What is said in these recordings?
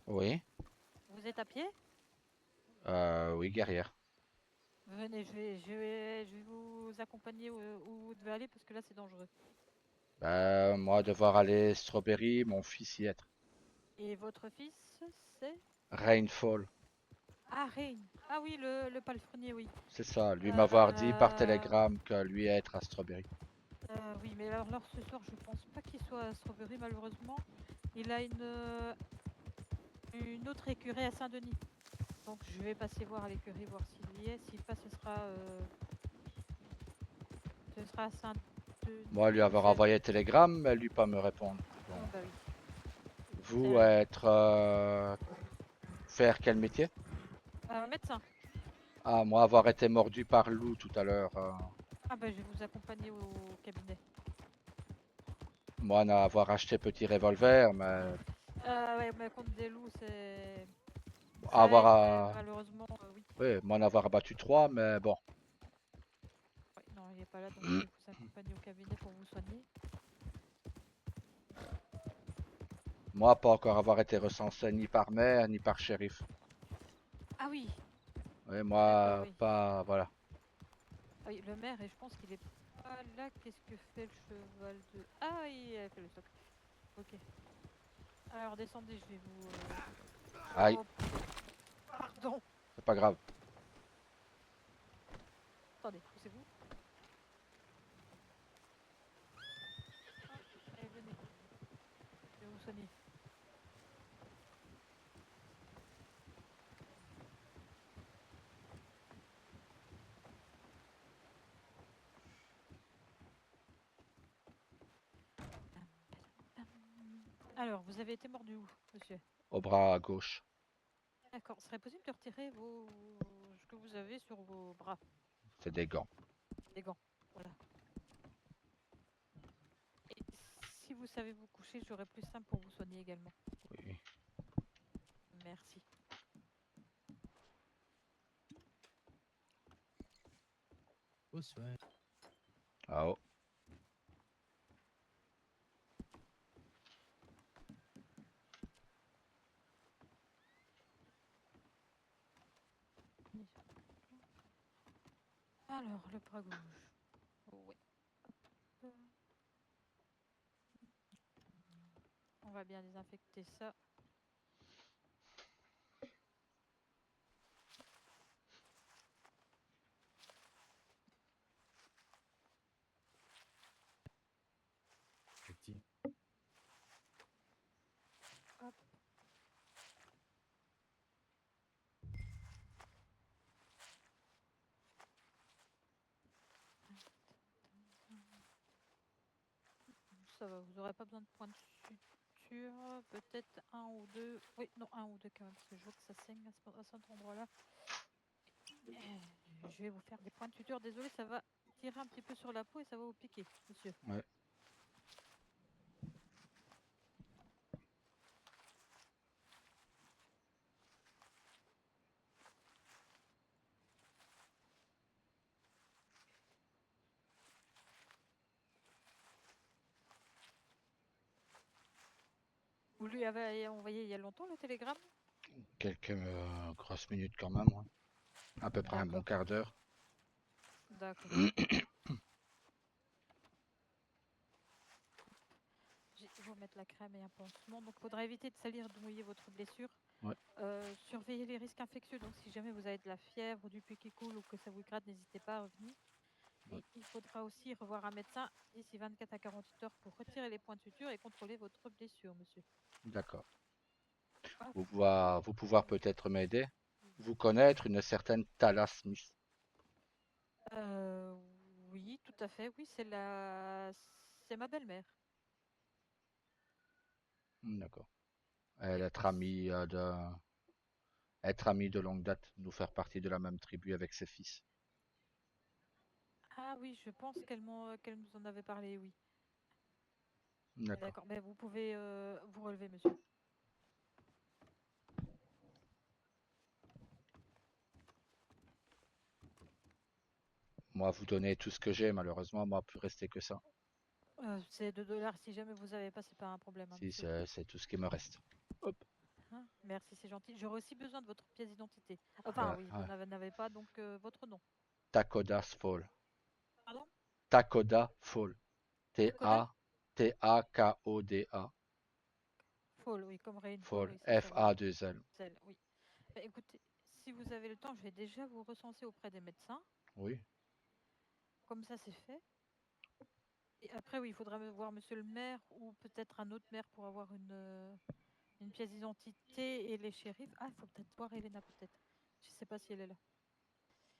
Oui, Vous êtes à pied? oui, guerrière. Venez, je vais vous accompagner où vous devez aller parce que là c'est dangereux. Moi, devoir aller Strawberry, mon fils y être. Et votre fils, c'est? Rainfall, Ah, Rain. Ah oui, le palefrenier, oui. c'est ça. Lui m'avoir dit par Euh, télégramme que lui être à Strawberry. oui, mais alors ce soir, je pense pas qu'il soit à Strawberry, malheureusement. Il a une autre écurie à Saint-Denis. Donc je vais passer voir à l'écurie, voir s'il y est. S'il passe, ce sera à Moi, lui Saint-Denis ou avoir c'est... envoyé télégramme, mais lui pas me répondre. Bon. Oh, bah oui, Vous c'est être faire quel métier? un médecin. Ah, moi avoir été mordu par loup tout à l'heure. Ah bah je vais vous accompagner au cabinet. Moi avoir acheté petit revolver, mais Ouais, mais contre des loups, ça avoir aide, mais malheureusement, oui. oui, moi avoir abattu trois, mais bon. Ouais, non, il n'est pas là, donc je vais vous accompagner au cabinet pour vous soigner. Moi pas encore avoir été recensé ni par maire ni par shérif. Ah oui, Oui, d'accord, moi oui. pas, voilà. Ah oui, le maire, et je pense qu'il est pas là. Qu'est-ce que fait le cheval de... Ah, il a fait le soc. Ok. Alors descendez, je vais vous... Aïe, Oh, pardon. c'est pas grave. Attendez, poussez-vous. Hop, allez, venez, je vais vous soigner. Alors, vous avez été mordu où, monsieur? Au bras gauche. D'accord, serait possible de retirer ce que vous avez sur vos bras, C'est des gants. des gants. Voilà. Et si vous savez vous coucher, j'aurai plus simple pour vous soigner également. Oui. Merci. Au soin. Ah oh. Alors, le bras gauche. Oui. Hop. On va bien désinfecter ça. Effectivement. Hop. Ça va, vous n'aurez pas besoin de points de suture. Peut-être un ou deux. Oui, non, un ou deux quand même, parce que je vois que ça saigne à cet endroit-là. Je vais vous faire des points de suture. Désolé, ça va tirer un petit peu sur la peau et ça va vous piquer, monsieur. Ouais. Vous lui avez envoyé il y a longtemps le télégramme? Quelques grosses minutes quand même, ouais. À peu près un bon D'accord, quart d'heure. d'accord. Je vais vous mettre la crème et un pansement. Donc, il faudra éviter de salir, de mouiller votre blessure. Ouais. Surveillez les risques infectieux. Donc, si jamais vous avez de la fièvre, du puits qui coule ou que ça vous gratte, n'hésitez pas à revenir. Ouais. Et il faudra aussi revoir un médecin d'ici 24 à 48 heures pour retirer les points de suture et contrôler votre blessure, monsieur. D'accord. Hop. Vous pouvoir peut-être m'aider. Vous connaître une certaine Tala Smith. Euh, oui, tout à fait. Oui, c'est ma belle-mère. D'accord. Elle Et- être amie de longue date, nous faire partie de la même tribu avec ses fils. Ah oui, je pense qu'elle nous en avait parlé, oui. D'accord. D'accord, mais vous pouvez vous relever, monsieur. Moi, vous donnez tout ce que j'ai, malheureusement, moi, plus rester que ça. C'est 2 dollars. Si jamais vous avez pas, c'est pas un problème, hein, Si, monsieur. c'est tout ce qui me reste. Hop. Hein. Merci, c'est gentil. J'aurais aussi besoin de votre pièce d'identité. Enfin, oui, vous ouais. n'avez pas, donc votre nom. Takoda Fall. Pardon? Takoda Fall. Takoda? Takoda. Fall, oui, comme Rainfall, Fall. oui, c'est ça, oui. Fa2L. Celle, oui. Bah, écoutez, si vous avez le temps, je vais déjà vous recenser auprès des médecins. Oui. Comme ça, c'est fait. Et après, oui, il faudra voir monsieur le maire ou peut-être un autre maire pour avoir une pièce d'identité et les shérifs. Ah, il faut peut-être voir Elena, peut-être. Je sais pas si elle est là.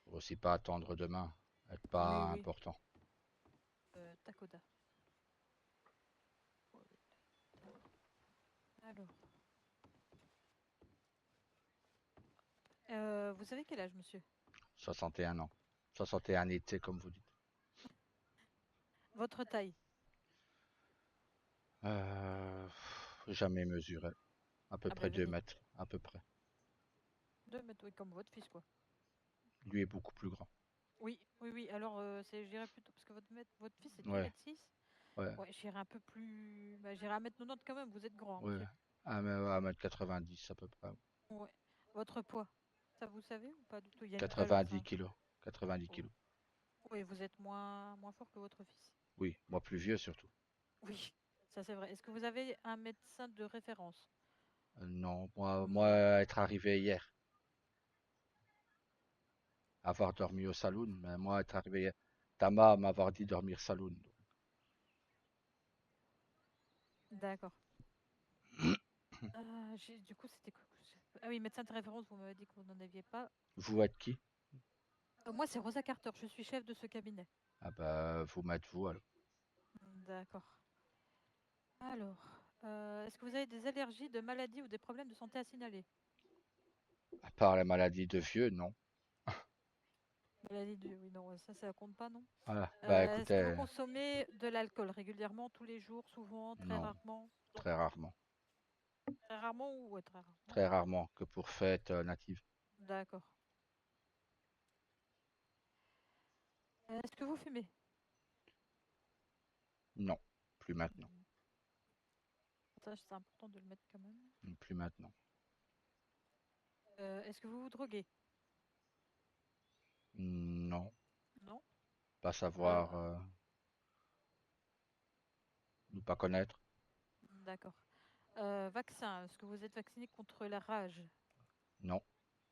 Faut aussi pas attendre demain. Être Oui, pas oui. important. Takoda. Alors. Vous savez quel âge, monsieur? 61 ans. 61 été, comme vous dites. Votre taille? Jamais mesuré. À peu Ah près ben 2 venez. mètres. À peu près. 2 mètres, oui, comme votre fils, quoi. Lui est beaucoup plus grand. Oui, oui, oui. Alors, j'irai plutôt, parce que votre fils est 2 Ouais. mètres 6. Ouais. Ouais, j'irai un peu plus. Bah, j'irai 1m90 quand même. Vous êtes grand, hein, Ouais. monsieur. 1m90 à peu près. Ouais. Votre poids, ça vous savez ou pas du tout? Il y a une balance, 90 hein. kilos. 90 Oh. kilos. Oui, vous êtes moins fort que votre fils. Oui. Moi plus vieux surtout. Oui, ça c'est vrai. Est-ce que vous avez un médecin de référence? Non. Moi, Non. être arrivé hier. Avoir dormi au saloon. Mais moi, être arrivé hier. Tama m'avoir dit dormir saloon. D'accord. Du coup, c'était quoi? Ah oui, médecin de référence, vous m'avez dit que vous n'en aviez pas. Vous êtes qui? Moi, c'est Rosa Carter, je suis chef de ce cabinet. Ah bah, vous m'êtes vous alors. D'accord. Alors, est-ce que vous avez des allergies, de maladies ou des problèmes de santé à signaler? À part les maladies de vieux, non. Maladie de... Oui, non, ça compte pas, non? Voilà. Bah Est-ce que vous écoutez, consommez de l'alcool régulièrement, tous les jours, souvent, très non. rarement? Très rarement. Très rarement ou ouais, très rarement? Très rarement. Que pour fêtes natives. D'accord. Est-ce que vous fumez? Non. Plus maintenant. Ça, c'est important de le mettre quand même. Plus maintenant. Est-ce que vous vous droguez? Non. Non? Pas Euh, savoir. Ne pas connaître. d'accord. Vaccin, est-ce que vous êtes vacciné contre la rage? Non.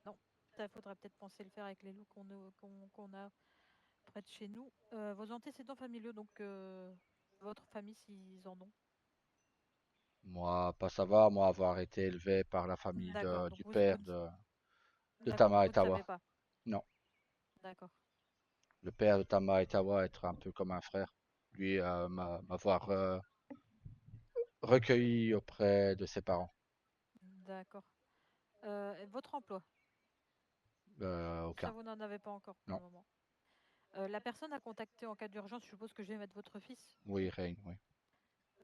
Non. Ça, faudra peut-être penser le faire avec les loups qu'on a près de chez nous. Vos antécédents familiaux, donc votre famille, s'ils en ont. Moi, pas savoir. Moi, avoir été élevé par la famille D'accord. Donc du père de d'accord. Donc Tama vous ne savez Etawa. pas. Non. D'accord. Le père de Tama Etawa être un peu comme un frère. Lui, m'avoir recueilli auprès de ses parents. D'accord. Votre emploi, ça Aucun. vous n'en avez pas encore pour Non. le moment. La personne à contacter en cas d'urgence, je suppose que je vais mettre votre fils. Oui, Rain, oui.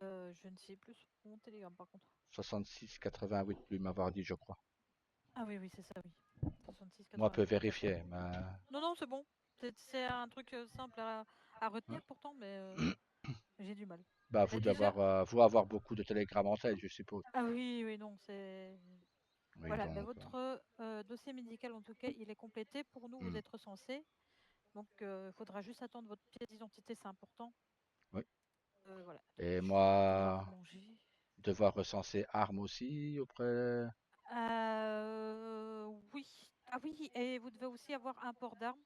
Je ne sais plus mon télégramme par contre. 66-88, lui m'avoir dit, je crois. Ah oui, oui, c'est ça, oui. 66 Moi, peut 88, tout à fait. vérifier, mais... Non, non, c'est bon. C'est un truc simple à Ouais. retenir pourtant, mais j'ai du mal. Bah, Mais déjà, vous avoir beaucoup de télégrammes en tête, je suppose. ah oui, oui, non, c'est... Oui, Voilà, mais donc... votre dossier médical, en tout cas, il est complété. Pour nous, vous hmm, êtes recensé. Donc, il faudra juste attendre votre pièce d'identité, c'est important. oui. Voilà. Et Je vais devoir vous moi, manger. devoir recenser armes aussi auprès... Oui. Ah oui, et vous devez aussi avoir un port d'armes,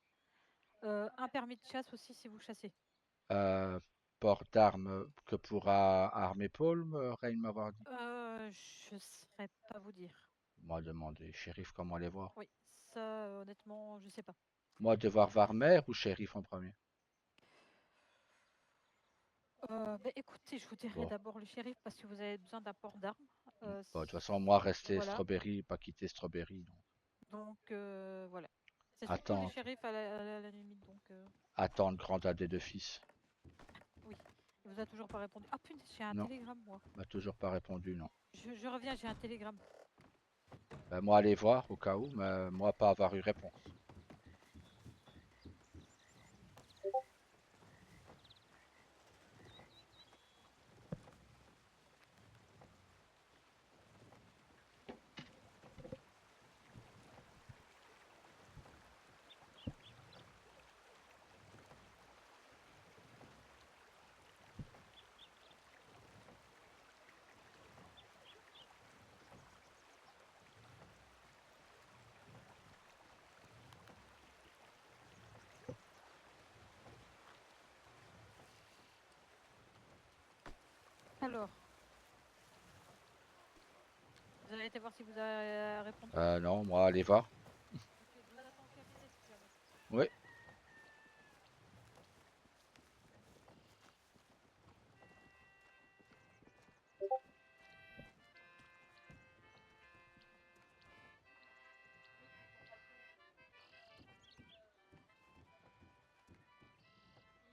un permis de chasse aussi si vous chassez. euh, port d'armes que pourra armer Paul, Rain m'avoir dit. Je ne saurais pas vous dire. Moi, demander, shérif, comment les voir. Oui, ça, honnêtement, je sais pas. Moi, devoir voir maire ou shérif en premier. Écoutez, je vous dirai Bon. d'abord le shérif parce que vous avez besoin d'un port d'armes. Bon, de toute façon, moi, rester Voilà. Strawberry, pas quitter Strawberry. Donc. Donc, voilà. C'est surtout les Attendre, shérifs à la limite. Donc, attendre grand AD de fils. oui. Il vous a toujours pas répondu. Ah punaise, j'ai un Non, télégramme, moi. m'a toujours pas répondu, non. Je reviens, j'ai un télégramme. Ben, moi, aller voir au cas où, mais moi, pas avoir eu réponse. Alors, vous avez été voir si vous avez répondu? Non, moi, allez, va. Ok, je vous attends au cabinet si jamais. Oui.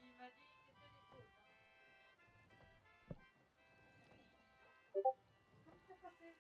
Il m'a dit que c'était des fautes. Comment c'est passé?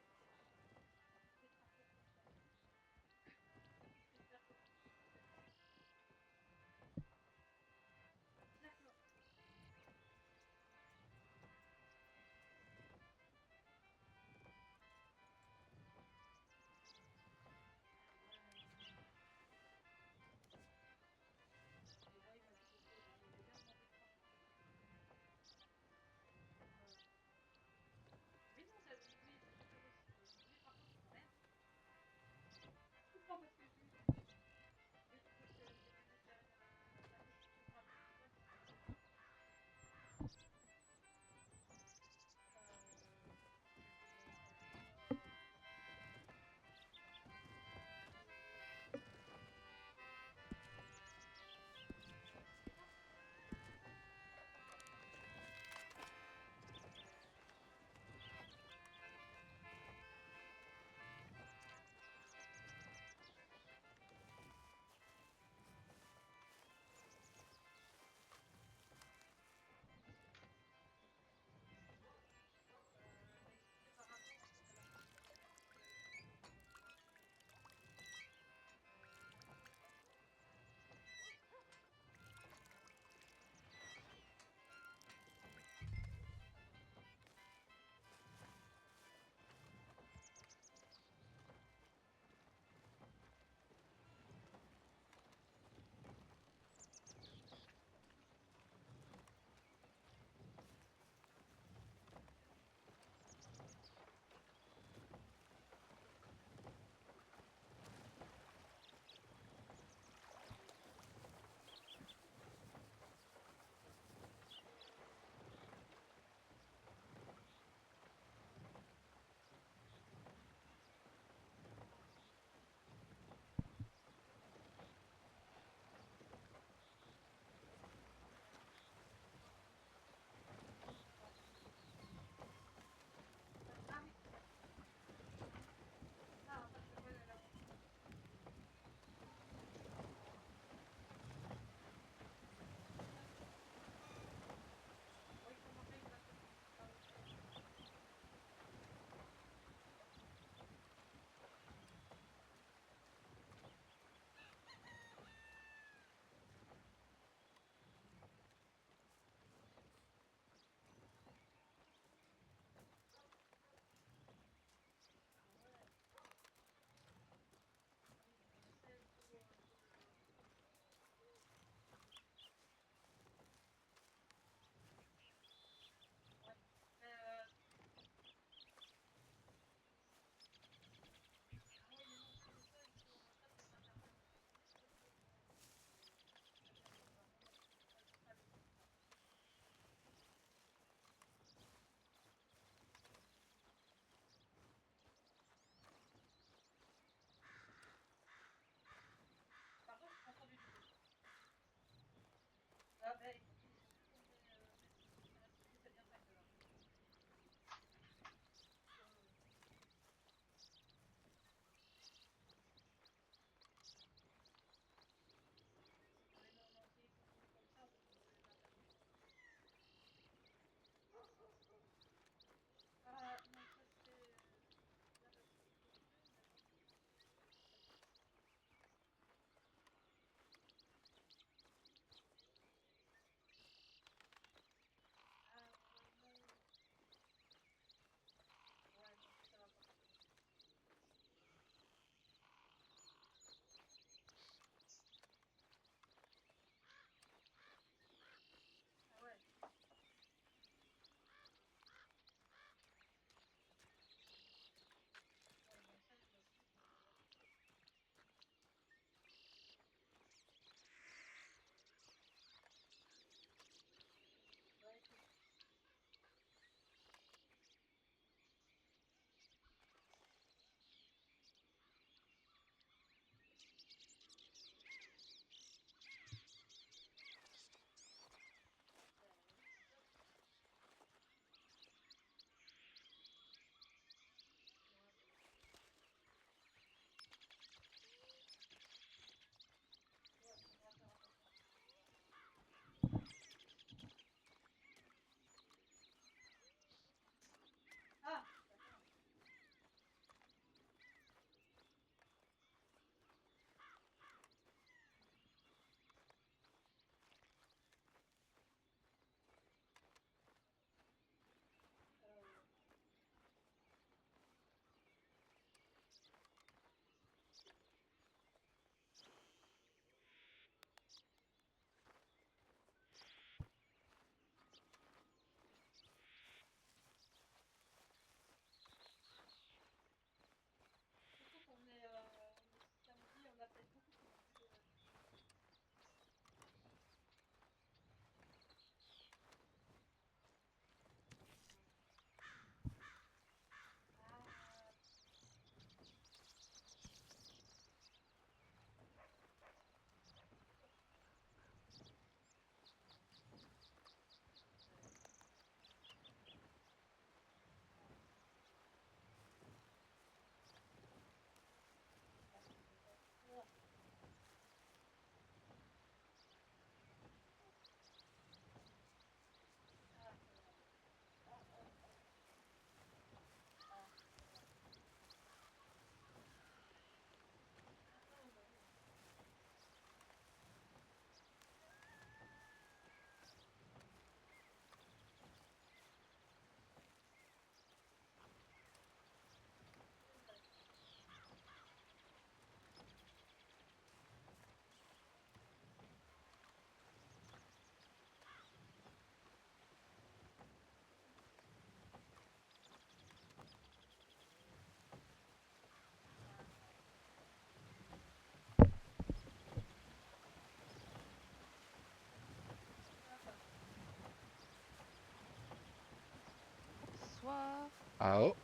Ah oh,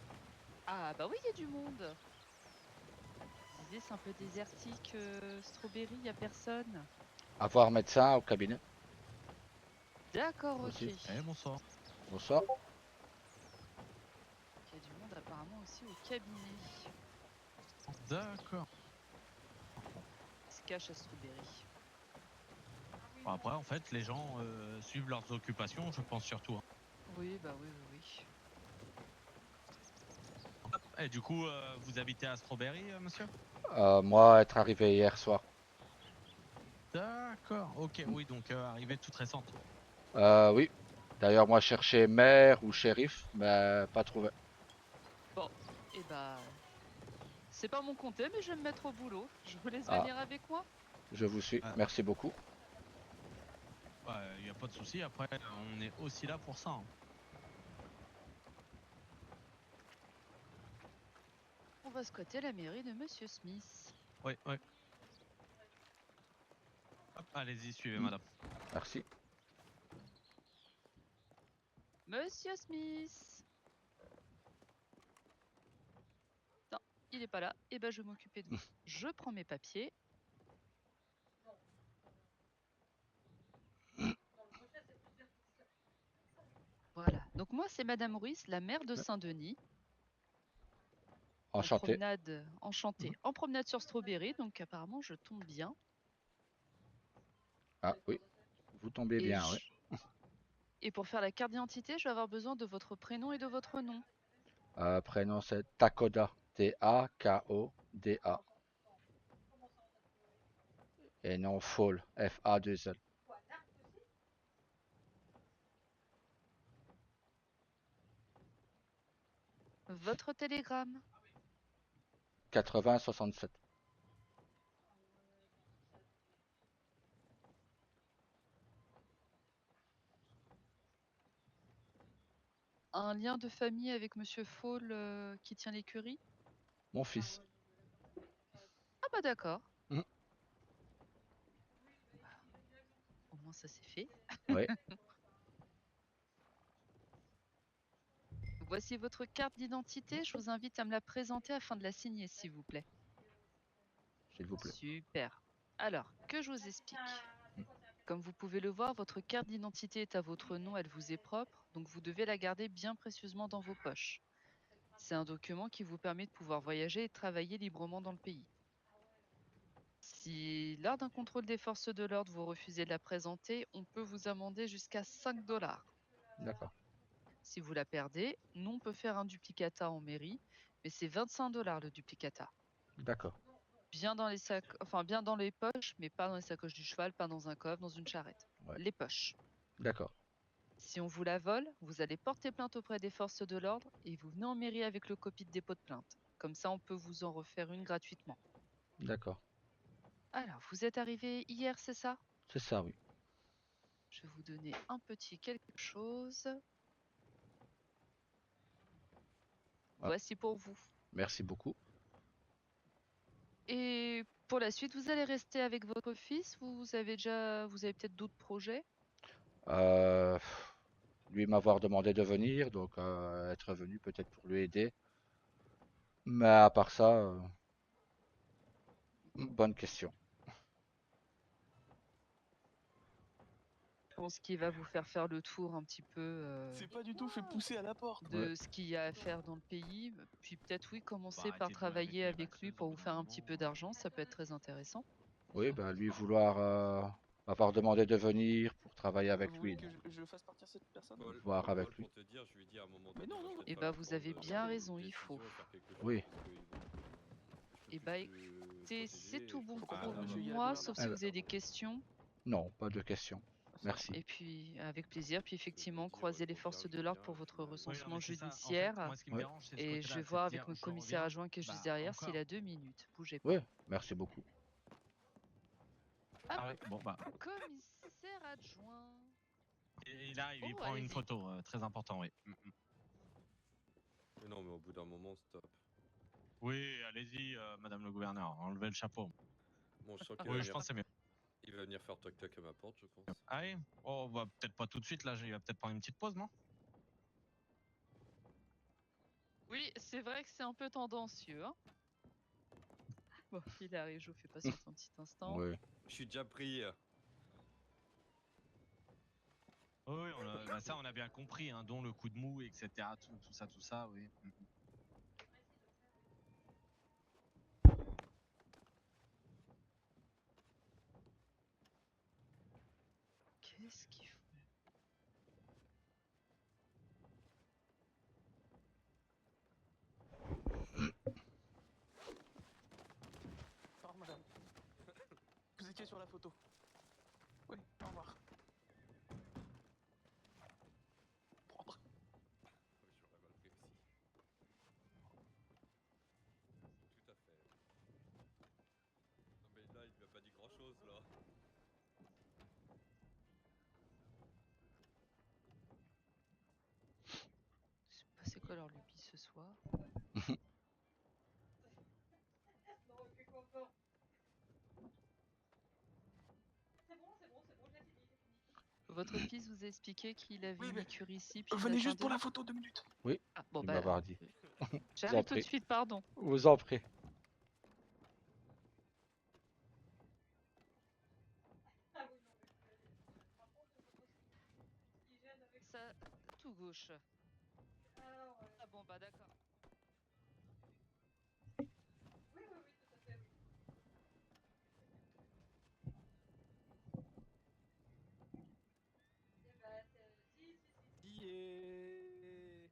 Ah bah oui, il y a du monde. Je disais, c'est un peu désertique, Strawberry, y a personne. avoir médecin au cabinet D'accord, ok. aussi. Eh, bonsoir. Bonsoir. Il y a du monde apparemment aussi au cabinet. D'accord. Il se cache à Strawberry. Bon, après, en fait, les gens suivent leurs occupations, je pense surtout. Hein. Oui, bah oui, oui, oui. Et du coup, vous habitez à Strawberry, monsieur? Moi, être arrivé hier soir. D'accord, ok, oui, donc arrivée toute récente. Oui. D'ailleurs, moi, cherchais maire ou shérif, mais pas trouvé. Bon, et bah, c'est pas mon comté, mais je vais me mettre au boulot. Je vous laisse Ah, venir avec moi. je vous suis. Ah. Merci beaucoup. Il n'y a pas de souci, après, on est aussi là pour ça. Hein. On va squatter la mairie de Monsieur Smith. Oui, oui. Hop, allez-y, suivez, Mm. madame. Merci. Monsieur Smith. Non, il est pas là. Et ben, je vais m'occuper de vous. Je prends mes papiers. Voilà. Donc moi, c'est Madame Ruiz, la maire de Saint-Denis. En Enchanté. promenade, enchantée. En promenade sur Strawberry, donc apparemment, je tombe bien. Ah oui. Vous tombez Et, bien, oui. et pour faire la carte d'identité, je vais avoir besoin de votre prénom et de votre nom. Prénom, c'est Takoda. Takoda. Et non Fall. F-A-2-L. Votre télégramme. 80-67. Un lien de famille avec Monsieur Fall qui tient l'écurie. Mon fils. Ah bah d'accord. Mm. Au moins ça c'est fait. Oui, Voici votre carte d'identité. Je vous invite à me la présenter afin de la signer, s'il vous plaît. s'il vous plaît. Super. Alors, que je vous explique. Comme vous pouvez le voir, votre carte d'identité est à votre nom, elle vous est propre, donc vous devez la garder bien précieusement dans vos poches. C'est un document qui vous permet de pouvoir voyager et travailler librement dans le pays. Si lors d'un contrôle des forces de l'ordre, vous refusez de la présenter, on peut vous amender jusqu'à 5 $. D'accord. Si vous la perdez, nous on peut faire un duplicata en mairie, mais c'est 25 $ le duplicata. D'accord. Bien dans les sacs, enfin bien dans les poches, mais pas dans les sacoches du cheval, pas dans un coffre, dans une charrette. Ouais. Les poches. D'accord. Si on vous la vole, vous allez porter plainte auprès des forces de l'ordre et vous venez en mairie avec le copie de dépôt de plainte. Comme ça, on peut vous en refaire une gratuitement. D'accord. Alors, vous êtes arrivé hier, c'est ça? C'est ça, oui. Je vais vous donner un petit quelque chose. Ah, Voici pour vous. merci beaucoup. Et pour la suite, vous allez rester avec votre fils? Vous avez peut-être d'autres projets? Euh, Lui m'avoir demandé de venir, donc être venu peut-être pour lui aider. Mais à part ça, bonne question. Je pense qu'il va vous faire le tour un petit peu C'est pas du tout fait pousser à la porte. Ouais. de ce qu'il y a à faire dans le pays. Puis peut-être, oui, commencer Bah, par arrêtez de jouer avec travailler les avec lui vaxeuses pour au vous bout d'un faire un petit peu moment. d'argent. Ça peut être très intéressant. Oui, bah lui vouloir m'avoir demandé de venir pour travailler avec Vous lui, voulez que donc je fasse partir cette personne? voir avec lui. Pour te dire, je lui ai dit à un moment Mais donné, non, il va non, peut-être Et bah, falloir vous prendre avez bien une raison, il faut. décision et faire quelque chose Oui. parce que je peux Et bah, plus écoutez, c'est protéger tout et bon faut pour comprendre, monsieur, il y a la moi, sauf si gouvernance. Alors, vous avez des questions. non, pas de questions. Merci. Et puis, avec plaisir. Puis, je peux te effectivement, dire, croiser les je forces de veux l'ordre bien, pour au votre final, Oui, non, recensement mais c'est ça. En fait, judiciaire. moi, ce qui me Oui, dérange, c'est ce Et je côté-là. vais C'est de voir avec dire, mon je commissaire reviens. adjoint qui est juste Bah, derrière s'il encore. a 2 minutes. Bougez pas. oui, merci beaucoup. Hop, Ah oui, bon, bah. commissaire adjoint. Et il arrive, il Oh, prend une allez-y. photo, très important, oui. Mais non, mais au bout d'un moment, stop. Oui, allez-y, madame le gouverneur, enlevez le chapeau. Bon, je sens qu'il va Oui, je venir, pense que c'est mieux. il va venir faire toc-toc à ma porte, je pense. Ah oui? Oh, bah, peut-être pas tout de suite, là, il va peut-être prendre une petite pause, non? Oui, c'est vrai que c'est un peu tendancieux. Hein. Bon, il arrive, je vous fais patienter un petit instant. Oui. Je suis déjà pris. Oh oui, bah ça on a bien compris, hein, dont le coup de mou, etc. Tout ça, oui. Qu'est-ce qu'il faut? Au revoir, madame. Vous étiez sur la photo. Oui, au revoir. Propre. J'aurais mal pris aussi. Tout à fait. Non mais là, il lui a pas dit grand chose là. C'est quoi leur lubie ce soir? Votre fils vous a expliqué qu'il avait Oui, une mais écurie ici, puis il venez a juste pour attendu? la photo, 2 minutes. Oui, Ah, bon, il bah, m'avait dit. Vous en j'arrive tout de prie. suite, pardon. Vous en prie. Ça, tout gauche. Ah bon, bah d'accord. Yeah.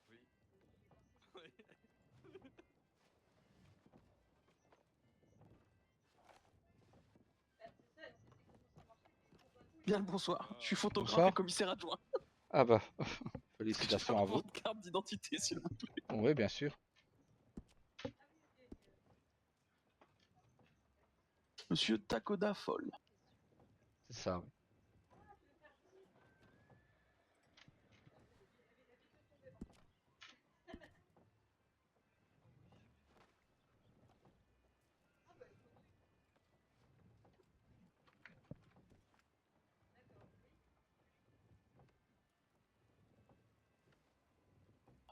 Oui. Oui. Bien le bonsoir. Je suis Ah. photographe Bonsoir. et commissaire adjoint. Ah bah, Est-ce que j'ai félicitations avoir à vous. votre carte d'identité, s'il vous plaît? Oui, bien sûr. Monsieur Takoda Foll. C'est ça, oui.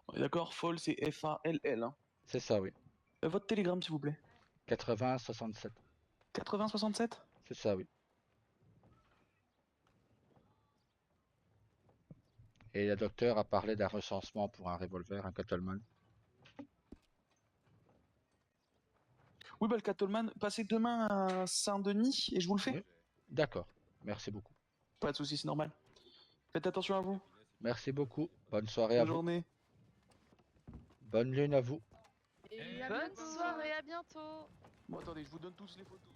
On est d'accord, Foll, c'est F-A-L-L. Hein. C'est ça, oui. Votre télégramme, s'il vous plaît. 80 67. 80-67. C'est ça, oui. Et le docteur a parlé d'un recensement pour un revolver, un Cattleman. Oui, bah le Cattleman, passez demain à Saint-Denis et je vous le fais. Oui. D'accord. Merci beaucoup. Pas de soucis, c'est normal. Faites attention à vous. Merci beaucoup. Bonne soirée à Bonne vous. journée. Bonne lune à vous. Et à Bonne bientôt. soirée, à bientôt. Bon, attendez, je vous donne tous les photos.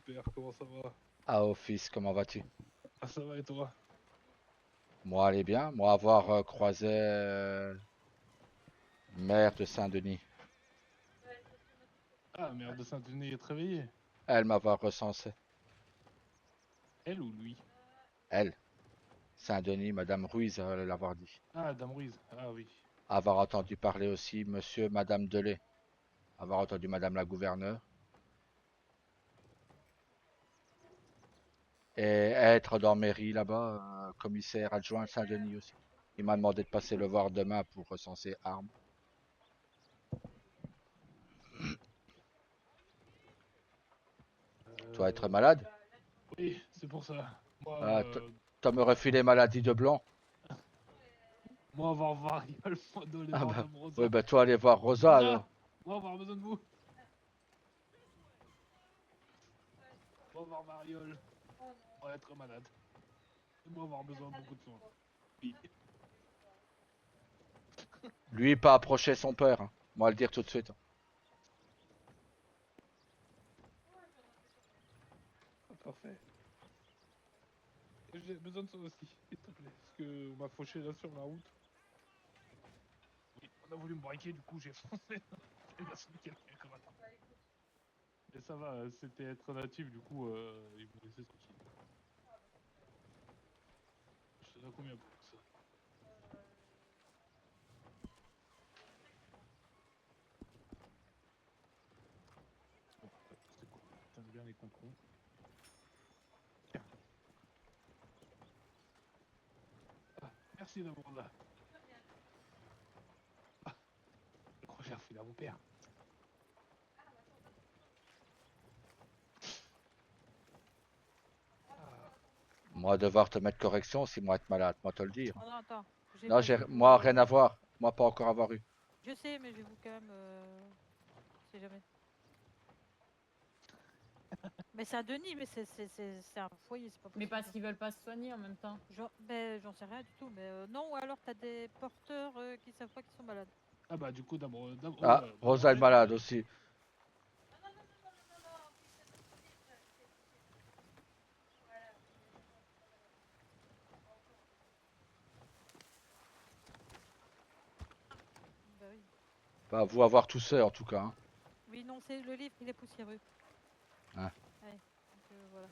père, comment ça va? Ah, au fils, comment vas-tu? Ah, ça va et toi? Moi, allez bien. Moi, avoir croisé mère de Saint-Denis. Ah, mère de Saint-Denis est réveillée. Elle m'avoir recensé. Elle ou lui? Elle, Saint-Denis, Madame Ruiz, l'avoir dit. Ah, Dame Ruiz. Ah oui. Avoir entendu parler aussi Monsieur, Madame Delay. Avoir entendu Madame la gouverneure. Et être dans mairie là-bas, commissaire adjoint Saint-Denis aussi. Il m'a demandé de passer le voir demain pour recenser armes. Tu vas être malade? Oui, c'est pour ça. Moi, Ah, t'as me refilé maladie de blanc? moi avoir variole, moi d'aller Ah voir bah, Dame Rosa. oui, bah toi aller voir Rosa Rosa, alors. moi avoir besoin de vous. Moi avoir variole. Moi être malade. Et moi avoir besoin de beaucoup de soins. Oui. Lui, pas approcher son père, hein. Moi, le dire tout de suite. Ah, parfait. J'ai besoin de ça aussi, s'il te plaît. Parce que on m'a fauché là sur la route. Oui, on a voulu me braquer, du coup j'ai foncé. Il a sauvé quelqu'un comme attends. Mais ça va, c'était être natif, du coup ils m'ont laissé tranquille. Je te donne combien pour ça? Bon, ouais, c'est cool. T'aimes bien les controns. Tiens. Ah, merci d'avoir là. Ah, je crois que j'ai refilé à mon père. Ah, Moi, devoir te mettre correction, c'est moi être malade. Moi, te le dire. Oh non, attends. J'ai Non, pas vu vous, moi, rien à voir. Moi, pas encore avoir eu. Je sais, mais j'ai vous quand même. On sait jamais. Mais c'est à Denis, mais c'est un foyer, c'est pas Mais possible. parce qu'ils veulent pas se soigner en même temps. J'en sais rien du tout, mais non, ou alors t'as des porteurs qui savent pas qu'ils sont malades. ah bah du coup d'abord Ah, Rosa est malade aussi. Bah oui. Bah, vous avoir toussé en tout cas. Hein. Oui, non, c'est le livre, il est poussiéreux. Ah. Ouais, donc voilà.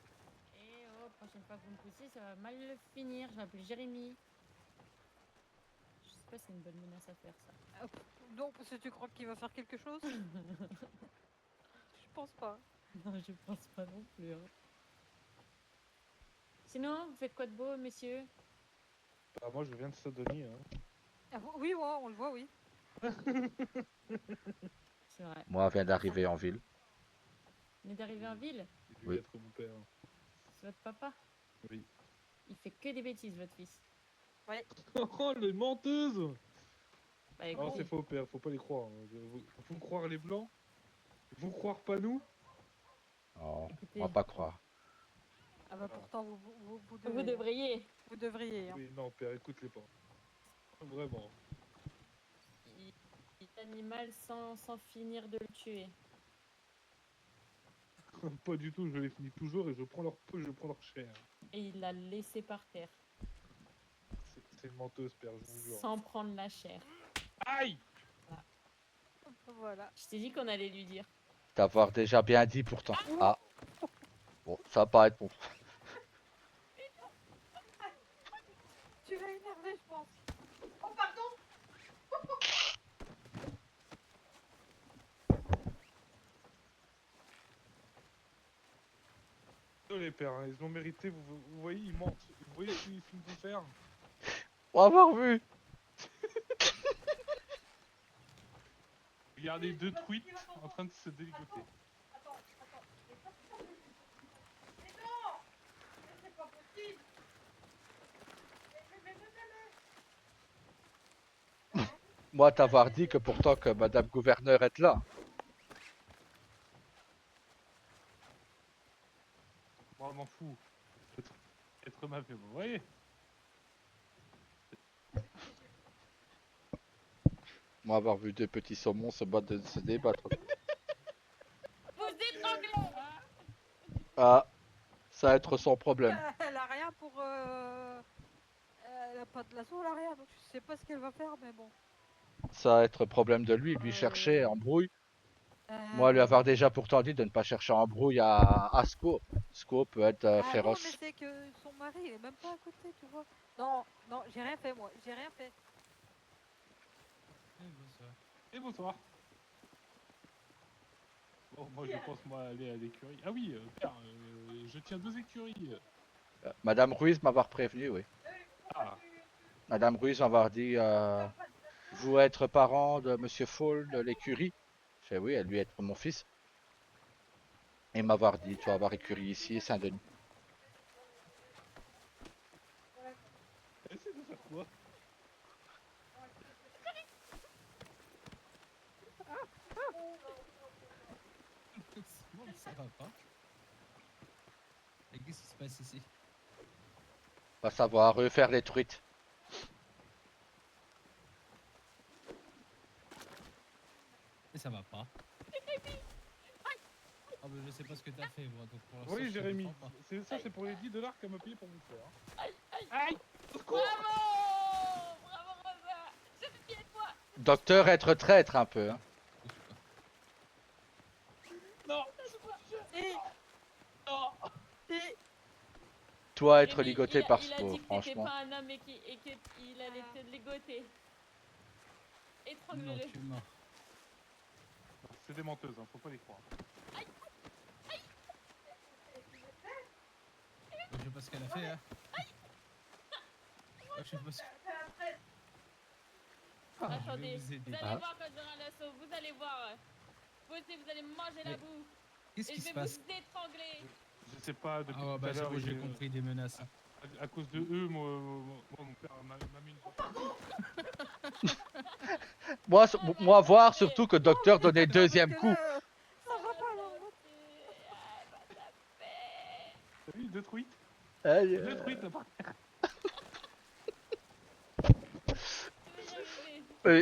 Et oh, prochaine fois que vous me poussez, ça va mal le finir. Je vais appeler Jérémy. Je sais pas si c'est une bonne menace à faire ça. Donc, parce que tu crois qu'il va faire quelque chose? Je pense pas. Non, je pense pas non plus. Hein. Sinon, vous faites quoi de beau, messieurs? Bah moi je viens de Saint-Denis. Hein. Ah, oui, ouais, on le voit, oui. C'est vrai. Moi, je viens d'arriver en ville. On est d'arriver en ville? Il lui Oui. être mon père. C'est votre papa? Oui. Il fait que des bêtises, votre fils. Ouais. Oh les menteuses! Bah Non, écoutez, c'est faux père, faut pas les croire. Hein. Vous croire les blancs? Vous croire pas nous? Oh, écoutez, on va pas croire. Ah bah pourtant, vous vous devriez. devriez. Vous devriez. Hein. Oui, non père, écoute-les pas. Vraiment. L'animal sans finir de le tuer. Pas du tout, je les finis toujours et je prends leur peau, je prends leur chair. Et il l'a laissé par terre. C'est une menteuse père, je vous jure. Sans prendre la chair. Aïe! Voilà. Je t'ai dit qu'on allait lui dire. T'avoir déjà bien dit pourtant. Ah. Bon, ça va pas être bon. Tu l'as énervé, je pense. Désolé père, hein, ils l'ont mérité, vous voyez, ils mentent. Vous voyez ce qu'ils vont faire? On va avoir vu. Regardez deux tweets en train de se déligoter. Moi, t'avoir dit que pourtant que Madame Gouverneur est là. Moi, je m'en fous. Être ma femme, vous voyez? Moi, avoir vu deux petits saumons se débattre. Vous étranglez! Ah, ça va être son problème. Elle a rien pour. Elle a pas de lasso, elle a rien, donc je sais pas ce qu'elle va faire, mais bon. Ça va être problème de lui chercher embrouille. Moi, lui avoir déjà pourtant dit de ne pas chercher embrouille à Sco. Sco peut être Ah non, mais féroce. c'est que son mari il est même pas à côté, tu vois. Non, non, j'ai rien fait moi, j'ai rien fait. Bonsoir. Et bonsoir. Bon, moi je pense moi aller à l'écurie. Ah oui, père, je tiens 2 écuries. Madame Ruiz m'avoir prévenu, oui. Ah, Madame Ruiz m'avoir dit vous être parent de Monsieur Fall de l'écurie. Je fais oui, elle lui être mon fils. Et m'avoir dit tu vas avoir écurie ici et Saint-Denis. essaie de faire quoi? Bon, ça va pas. Et qu'est-ce qui se passe ici? Va savoir refaire les truites. Et ça va pas. Ah bah je sais pas ce que t'as fait moi, donc pour l'instant, Oui, je te Jérémy, défends pas. ça c'est pour les 10 $ qu'elle m'a payé pour vous faire. Aïe, aïe. Aïe! Au secours! Bravo! Bravo, Rosa! Je suis fière de toi! Docteur être traître un peu. Hein. Non! Et, Non! et, Toi être Jérémy, ligoté par il a Sco, dit que t'étais franchement. pas un homme et qu'il allait te ligoter. Non, Étrangle-le. tu es mort. C'est des menteuses, hein, faut pas les croire. Je sais pas ce qu'elle a fait, hein. Je sais pas ce que... Je vais Attendez, vous aider. vous allez Ah. voir quand j'aurai un lasso, vous allez voir. Vous aussi, vous allez manger la Mais boue. Qu'est-ce Et qui je se vais passe? vous étrangler. Je sais pas, depuis Ah ouais, tout bah à c'est l'heure, bon, j'ai compris des menaces. à cause de eux, mon père m'a mis une Moi voir surtout que Docteur donnait non, parce deuxième que coup. là, ça va pas là. T'as vu, 2 truites? Aïe, 2 truites là par terre.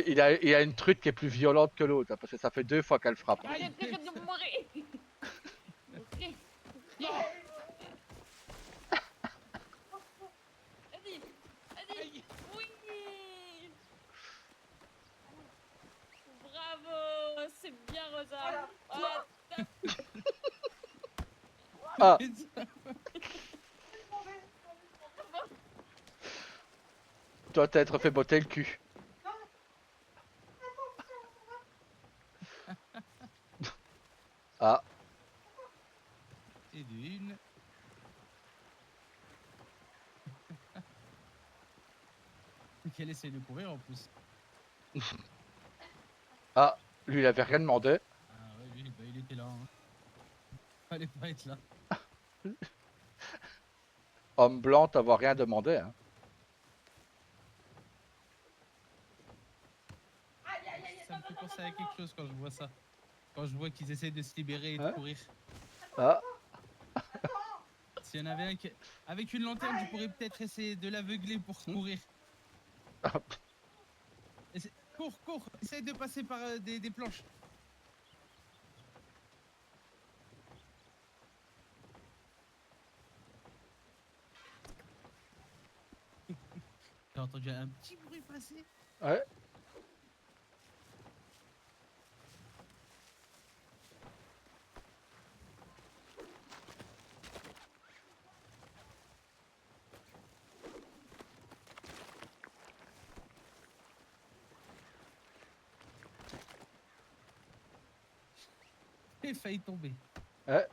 il a une truite qui est plus violente que l'autre, hein, parce que ça fait 2 fois qu'elle frappe. Allez, arrête de mourir. Vas-y, vas-y. Oui. Bravo, c'est bien Rosa. Voilà. Ah, toi t'être fait botter le cul. Ah, Et d'une. Qu'elle essaie de courir en plus. ah, lui il avait rien demandé. Ah ouais, lui, bah, il était là. Hein. Fallait pas être là. Homme blanc, t'avoir rien demandé. Hein. Ça me fait penser à quelque chose quand je vois ça. Quand je vois qu'ils essaient de se libérer et de Hein? courir. Ah, S'il y en avait un qui... Avec une lanterne, tu pourrais peut-être essayer de l'aveugler pour courir. Cours, cours. Essaye de passer par des planches. T'as entendu un petit bruit passer? ouais. J'ai failli tomber. Ouais.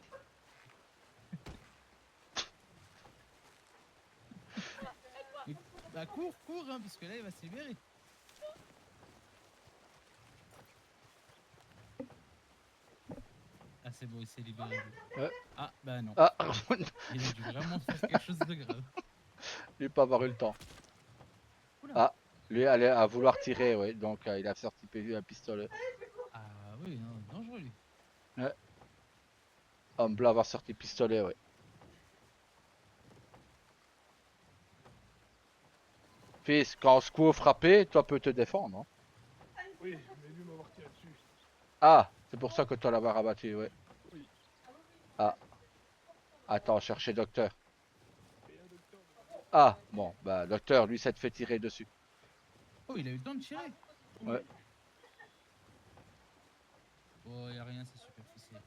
Mais, bah cours, cours, hein, parce que là il va se libérer. Ah c'est bon, il s'est libéré. lui. Ouais. Ah bah non. Ah, Il a dû vraiment faire quelque chose de grave. lui pas avoir eu le temps. Oula. Ah, lui allait à vouloir tirer, ouais. Donc il a sorti un pistolet. Ah oui, non, dangereux lui. Homme blanc avoir sorti pistolet, ouais. Fils, quand Squo frappé, toi peux te défendre. Hein. Oui, mais lui m'avoir tiré dessus. Ah, c'est pour ça que toi l'avoir abattu, ouais. Oui. Ah. Attends, chercher docteur. Ah, bon, bah docteur, lui, ça te fait tirer dessus. Oh, il a eu le temps de tirer. Ouais. Oh, y a rien, c'est superficiel.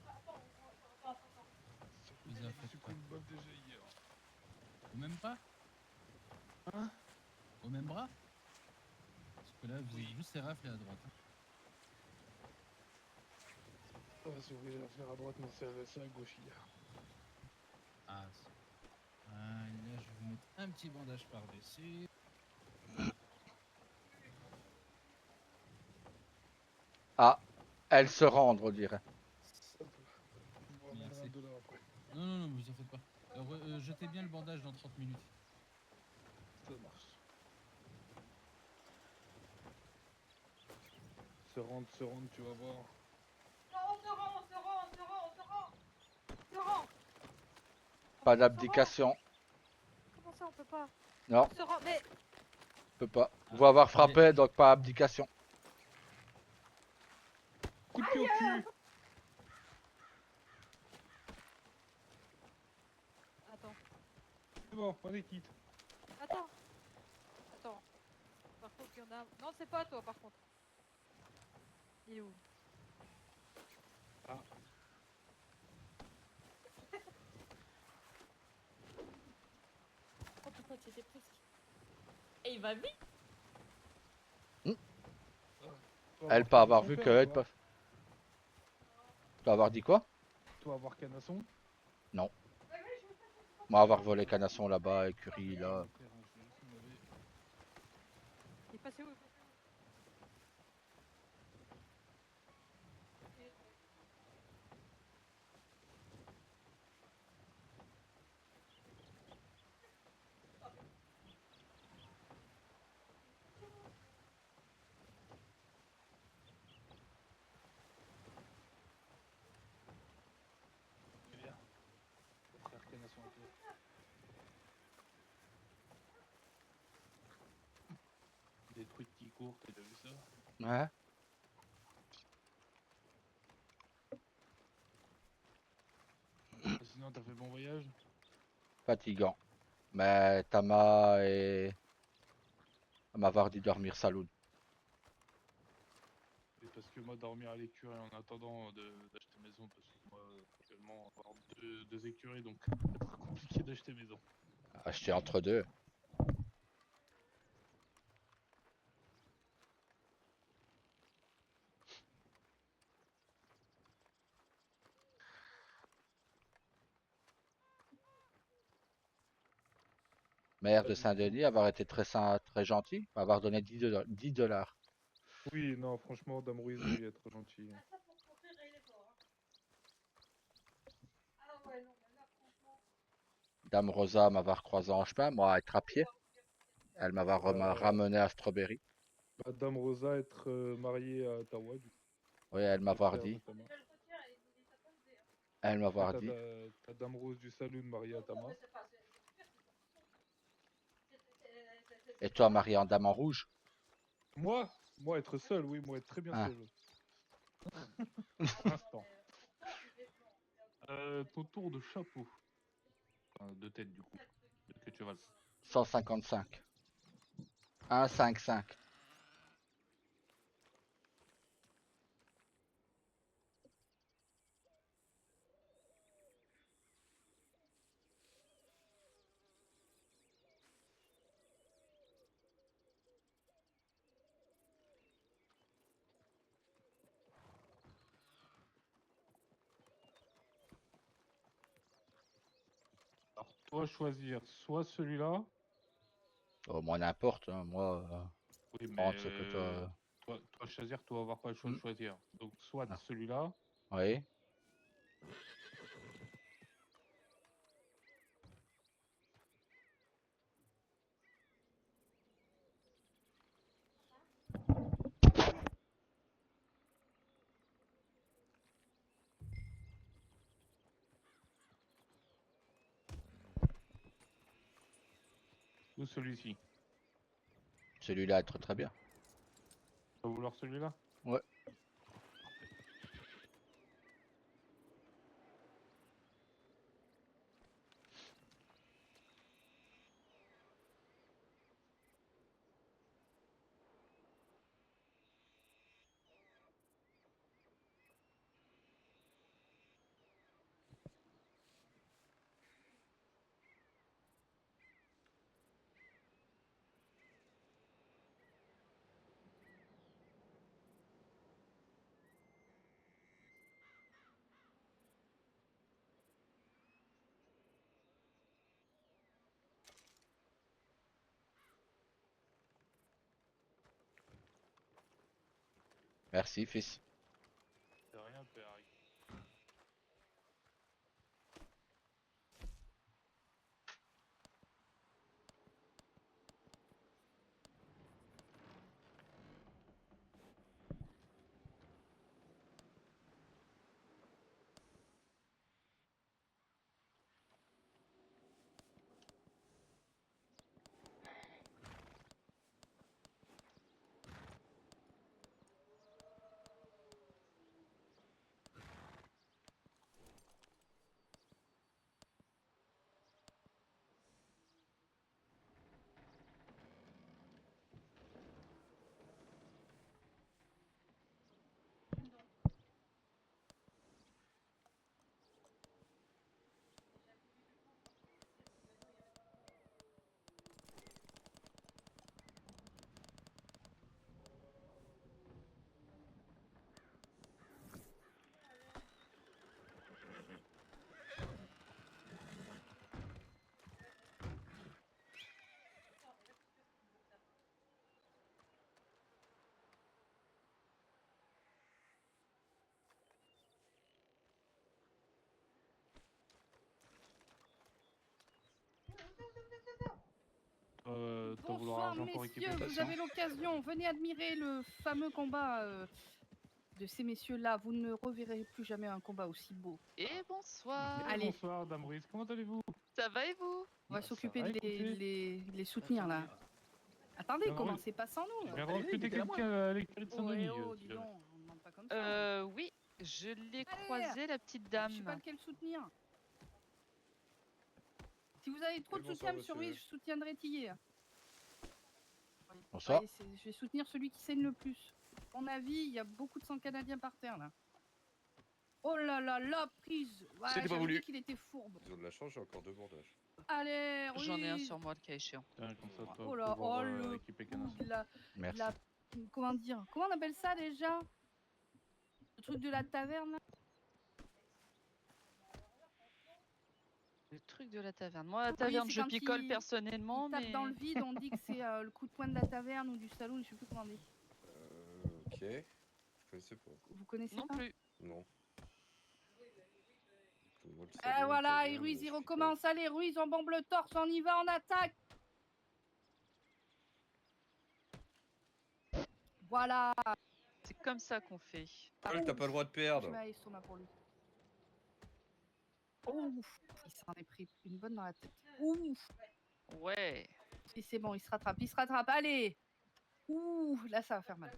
Vous en faites pas. déjà hier. Au même pas? Hein? Au même bras? Parce que là, vous êtes juste raflé à droite. Hein. Ah, c'est obligé à faire à droite, mais c'est à gauche hier. Ah, là, je vais vous mettre un petit bandage par-dessus. Ah, elle se rendre, on dirait. Ça peut. Je vous ramènerai Merci. $1 après. Non, non, non, vous en faites pas. Jetez bien le bandage dans 30 minutes. Ça marche. Se rendre, tu vas voir. Pas d'abdication. Comment ça, on peut pas? Non, On se rend... Mais peut pas. Vous avoir frappé, donc pas abdication. Coup de pied au cul. attends, C'est bon, on est quitte. attends. Attends. Par contre, il y en a... Non, c'est pas toi, par contre. Il est où? Ah. Oh putain, tu étais presque. Et il va vite. Elle peut avoir vu que... Elle peut... Tu vas avoir dit quoi? Toi avoir canasson. Non. Moi, avoir volé canasson là-bas, écurie là. Il est passé où? C'est bien. Frère canasson à toi. Des trucs qui courent, t'as déjà vu ça? Ouais. Sinon, t'as fait bon voyage? Fatigant. Mais Tama et... Elle m'avoir dit dormir saloon. Et parce que moi, dormir à l'écurie en attendant d'acheter maison, parce que moi, actuellement, avoir deux écuries, donc c'est compliqué d'acheter maison. Acheter entre deux. Maire de Saint-Denis, avoir été très gentil, m'avoir donné 10 dollars. Oui, non, franchement, Dame Ruiz, oui, être gentil. Dame Rosa m'avoir croisé en chemin, moi être à pied. Elle m'avoir ramené à Strawberry. Bah, Dame Rosa, être mariée à Ottawa, du coup. Oui, elle le m'avoir frère de dit. Tama. Elle m'avoir T'as dit. t'as Dame Rose du Saloon mariée à Tama. Et toi, marié en dame en rouge? Moi? Moi, être seul, oui, moi, être très bien Ah. seul. Pour l'instant. Ton tour de chapeau. Enfin, de tête, du coup. De queue de cheval. 155. 1,55. Alors, toi, choisir soit celui-là. Oh, moi, n'importe. Hein. Moi, Oui, mais prends ce que toi... toi, choisir, toi, avoir pas le choix de choisir. Donc, soit Ah. celui-là. Oui. Ou celui-ci. Celui-là, être très bien. Tu vas vouloir celui-là? Ouais. Merci, fils. C'est rien, père. T'as voulu Bonsoir argent pour équiper messieurs, le vous patient avez l'occasion. Venez admirer le fameux combat de ces messieurs-là. Vous ne reverrez plus jamais un combat aussi beau. Et bonsoir. Eh, Allez. bonsoir, Dame Brice, comment allez-vous? Ça va et vous? On va Ça s'occuper va, de écoutez. les soutenir là. Attendez, Non, commencez pas sans nous. Je viens de recruter quelqu'un à l'écurie de Oh, Saint-Denis. oh, si dis jamais. donc, on ne demande pas comme ça. Oui, je l'ai Allez. croisée, la petite Je sais pas dame. lequel soutenir. Si vous avez trop Oui, de bonsoir, soutien sur lui, monsieur. je soutiendrai Tillet. Bonsoir. Ouais, je vais soutenir celui qui saigne le plus. À mon avis, il y a beaucoup de sang canadien par terre là. Oh là là, la prise. Ouais, C'était pas j'avais voulu. dit qu'il était fourbe. Ils ont de la chance, j'ai encore 2 bandages. Allez, J'en ai un Ruiz. sur moi, le cas échéant. Tiens, comme ça, Oh là, oh le équiper coup canasson. de la, Merci. la- comment dire, comment on appelle ça déjà? Le truc de la taverne là. Le truc de la taverne. Moi, la Oui, taverne, c'est je quand picole il- personnellement, Il tape mais... dans le vide, on dit que c'est le coup de poing de la taverne ou du salon, je sais plus comment on dit. Ok. Je connaissais pas. Vous connaissez Non pas? plus. Non. Moi, le Et salon, voilà, taverne, et Ruiz je il picole. recommence. Allez, Ruiz, on bombe le torse, on y va, on attaque. Voilà. C'est comme ça qu'on fait. Paul, t'as pas le droit de Je perdre. mets l'estomac pour lui. Ouf, il s'en est pris une bonne dans la tête. Ouf. Ouais. Et c'est bon, il se rattrape, il se rattrape. Allez. Ouh, là ça va faire mal.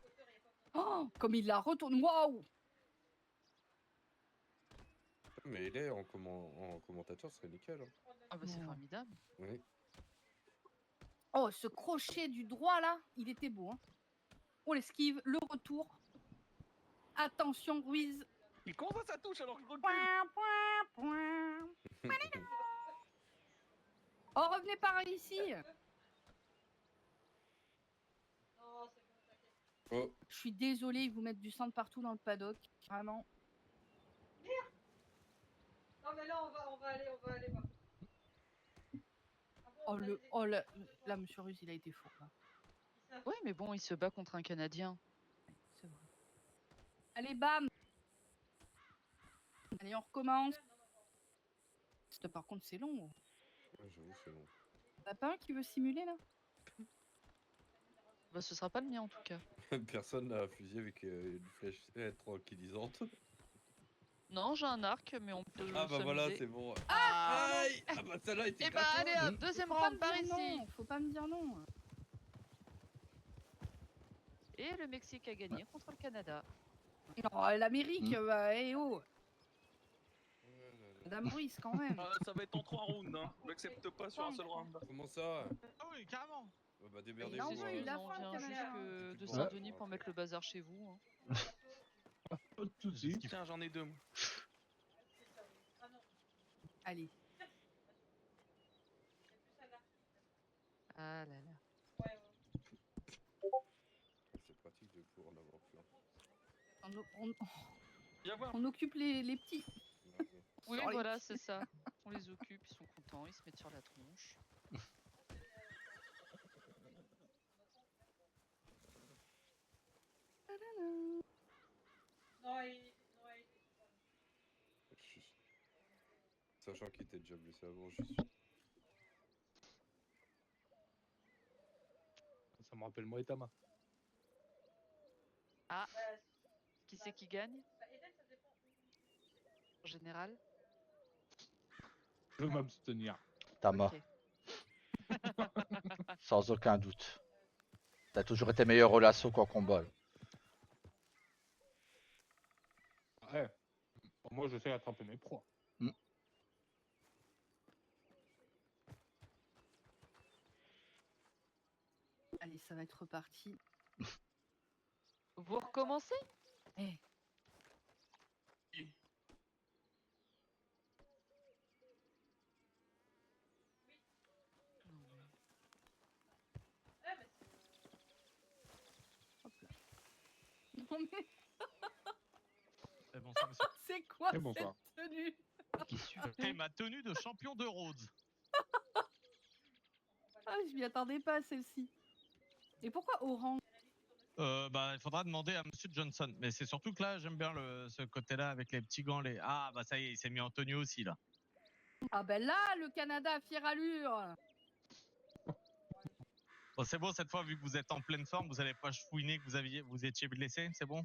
Oh, comme il la retourne. Waouh. Mais il est en commentateur, ce serait nickel. Hein. Ah bah c'est Non. formidable. Oui. Oh, ce crochet du droit là, il était beau. Hein. On l'esquive, le retour. Attention, Ruiz. Il convoit sa touche alors qu'il recule. Point, point, point. Oh, revenez par ici. Oh, Je suis désolée, ils vous mettent du sang de partout dans le paddock. Vraiment. Non mais là on va aller voir. Oh, là, monsieur Ruiz, il a été fou. Là. Oui, mais bon, il se bat contre un Canadien. C'est vrai. Allez, bam. Allez, on recommence. Par contre, c'est long. ouais, j'avoue, c'est long. T'as pas un qui veut simuler là? Bah ce sera pas le mien en tout cas. Personne n'a un fusil avec une flèche tranquillisante. Non, j'ai un arc, mais on peut Ah bah voilà, s'amuser. c'est bon. Ah, Aïe. Ah bah celle-là était Et bah gratos. allez, un deuxième round par ici. Faut pas me dire non. Et le Mexique a gagné contre le Canada. Non, l'Amérique, eh oh. Madame Brice, quand même. Ça va être en 3 rounds, hein. Je n'accepte pas sur un seul round. Comment ça? Ah oui, carrément. Bah Il démerdez-vous. envoie, hein. il a on faim, le vient juste Canadien. de Saint-Denis pour mettre le bazar chez vous. Hein. Pas de soucis. Tiens, j'en ai 2. moi. Allez. Ah là là. C'est pratique de pouvoir en avoir plein. Viens voir. On occupe les petits. Oui, Sur les voilà, petits. c'est ça. On les occupe, ils sont contents, ils se mettent sur la tronche. Sachant qu'il était déjà blessé avant, je suis sûr. Ça me rappelle moi et Tama. Ah, qui c'est qui gagne en général? Je veux m'abstenir. T'as mort, Ok. sans aucun doute. T'as toujours été meilleur au lasso qu'en combat. Ouais. Moi, je sais attraper mes proies. Allez, ça va être reparti. Vous recommencez? Eh, Non, mais- hop là. Non mais C'est bon, ça, monsieur. c'est quoi Et bonsoir. cette tenue? Qu'est-ce que tu Et fais? ma tenue de champion de Rhodes. Ah, je m'y attendais pas à celle-ci. Et pourquoi orange? Bah, il faudra demander à Monsieur Johnson. Mais c'est surtout que là, j'aime bien ce côté-là avec les petits gants. Ah, bah ça y est, il s'est mis en tenue aussi, là. Ah ben là, le Canada à fière allure. Bon, c'est bon, cette fois, vu que vous êtes en pleine forme, vous n'allez pas chouiner que vous étiez blessé, c'est bon?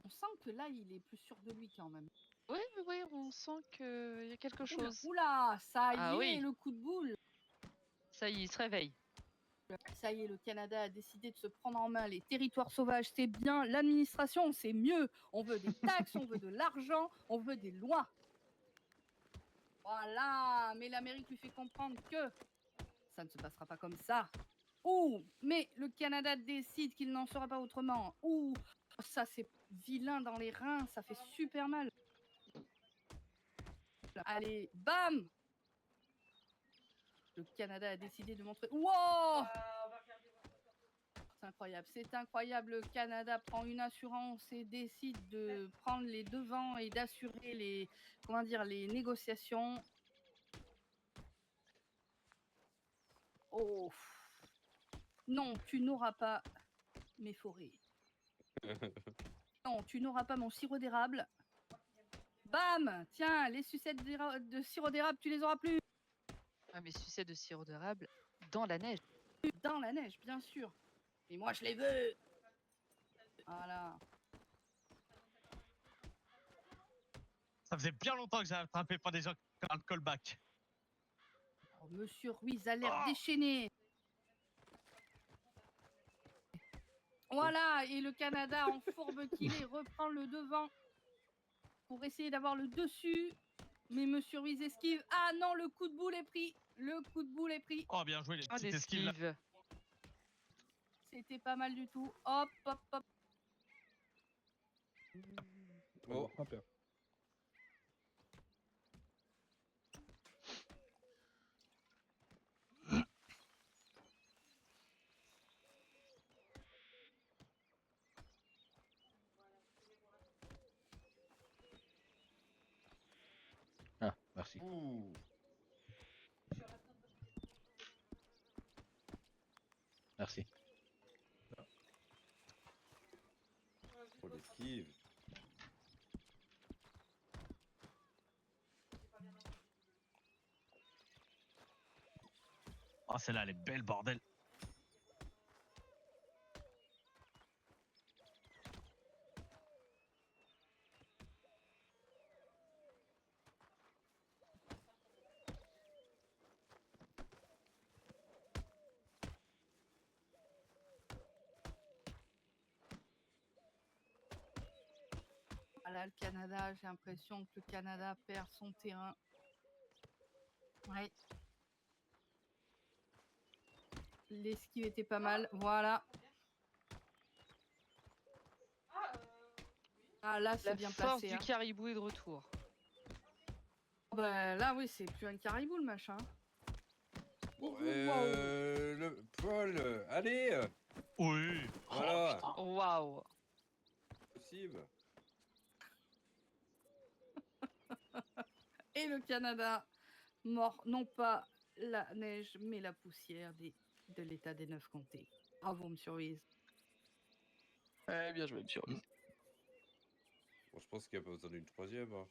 On sent que là, il est plus sûr de lui quand même. Oui, oui, oui, on sent qu'il y a quelque Oula, chose. oula, ça y Ah est, oui. le coup de boule. Ça y est, il se réveille. Ça y est, le Canada a décidé de se prendre en main les territoires sauvages, c'est bien. L'administration, c'est mieux. On veut des taxes, on veut de l'argent, on veut des lois. Voilà, mais l'Amérique lui fait comprendre que ça ne se passera pas comme ça. Ouh, mais le Canada décide qu'il n'en sera pas autrement. Ouh, ça c'est vilain dans les reins, ça fait super mal. Allez, bam! Le Canada a décidé de montrer... Wow! C'est incroyable, c'est incroyable. Le Canada prend une assurance et décide de prendre les devants et d'assurer les, comment dire, les négociations. Oh, non, tu n'auras pas mes forêts. Non, tu n'auras pas mon sirop d'érable. Bam! Tiens, les sucettes de sirop d'érable, tu les auras plus. Ah, mais sucette de sirop d'érable dans la neige. Dans la neige, bien sûr. Et moi, je les veux. Voilà. Ça faisait bien longtemps que j'ai attrapé pas des gens qui ont le callback. Oh, Monsieur Ruiz a l'air Oh! déchaîné. Voilà, et le Canada, en fourbe qu'il est, reprend le devant pour essayer d'avoir le dessus. Mais Monsieur Ruiz esquive. Ah non, le coup de boule est pris. Le coup de boule est pris. Oh, bien joué, les Ah, petites esquives là. l'esquive. C'était pas mal du tout. Hop, hop, hop. Oh, Un peu. Ah, merci. ouh. Merci. Oh, l'esquive. Oh, celle-là, elle est belle, bordel. Voilà, le Canada, j'ai l'impression que le Canada perd son terrain. Ouais. L'esquive était pas mal. Voilà. Ah là, c'est La bien force placé. du Hein. caribou est de retour. Bah, là, oui, c'est plus un caribou le machin. Bon, Ouh, waouh. Paul, allez. Oui. Voilà. Waouh. Possible. Et le Canada, mort, non pas la neige, mais la poussière de l'état des 9 comtés. Bravo, monsieur Ruiz. Bien joué, monsieur Ruiz. Bon, je pense qu'il n'y a pas besoin d'une troisième. Hein.